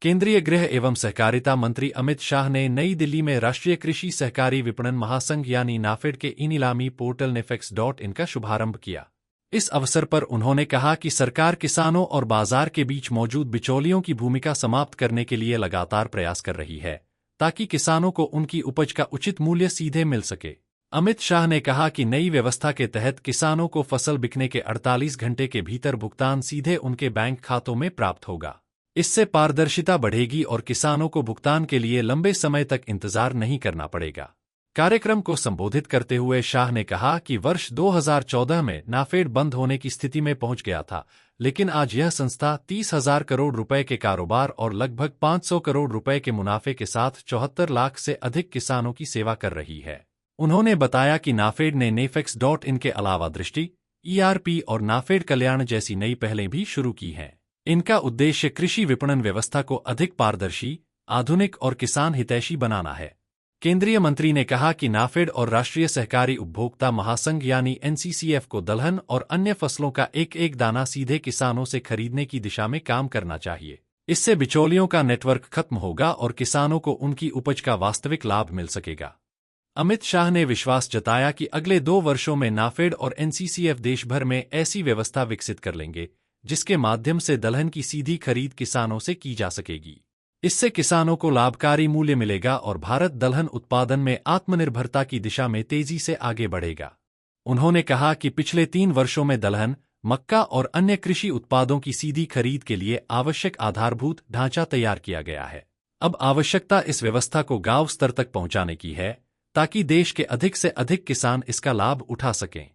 केंद्रीय गृह एवं सहकारिता मंत्री अमित शाह ने नई दिल्ली में राष्ट्रीय कृषि सहकारी विपणन महासंघ यानी नाफेड के ई नीलामी पोर्टल nafex.in का शुभारंभ किया। इस अवसर पर उन्होंने कहा कि सरकार किसानों और बाजार के बीच मौजूद बिचौलियों की भूमिका समाप्त करने के लिए लगातार प्रयास कर रही है, ताकि किसानों को उनकी उपज का उचित मूल्य सीधे मिल सके। अमित शाह ने कहा कि नई व्यवस्था के तहत किसानों को फसल बिकने के 48 घंटे के भीतर भुगतान सीधे उनके बैंक खातों में प्राप्त होगा। इससे पारदर्शिता बढ़ेगी और किसानों को भुगतान के लिए लंबे समय तक इंतजार नहीं करना पड़ेगा। कार्यक्रम को संबोधित करते हुए शाह ने कहा कि वर्ष 2014 में नाफेड बंद होने की स्थिति में पहुंच गया था, लेकिन आज यह संस्था 30,000 करोड़ रुपए के कारोबार और लगभग 500 करोड़ रुपए के मुनाफे के साथ 74 लाख से अधिक किसानों की सेवा कर रही है। उन्होंने बताया कि नाफेड ने nafex.in के अलावा दृष्टि, ERP और नाफेड कल्याण जैसी नई पहलें भी शुरू की हैं। इनका उद्देश्य कृषि विपणन व्यवस्था को अधिक पारदर्शी, आधुनिक और किसान हितैषी बनाना है। केंद्रीय मंत्री ने कहा कि नाफेड और राष्ट्रीय सहकारी उपभोक्ता महासंघ यानी NCCF को दलहन और अन्य फसलों का एक एक दाना सीधे किसानों से खरीदने की दिशा में काम करना चाहिए। इससे बिचौलियों का नेटवर्क खत्म होगा और किसानों को उनकी उपज का वास्तविक लाभ मिल सकेगा। अमित शाह ने विश्वास जताया कि अगले 2 वर्षों में नाफेड और NCCF देश भर में ऐसी व्यवस्था विकसित कर लेंगे, जिसके माध्यम से दलहन की सीधी खरीद किसानों से की जा सकेगी। इससे किसानों को लाभकारी मूल्य मिलेगा और भारत दलहन उत्पादन में आत्मनिर्भरता की दिशा में तेजी से आगे बढ़ेगा। उन्होंने कहा कि पिछले 3 वर्षों में दलहन, मक्का और अन्य कृषि उत्पादों की सीधी खरीद के लिए आवश्यक आधारभूत ढांचा तैयार किया गया है। अब आवश्यकता इस व्यवस्था को गांव स्तर तक पहुंचाने की है, ताकि देश के अधिक से अधिक किसान इसका लाभ उठा सकें।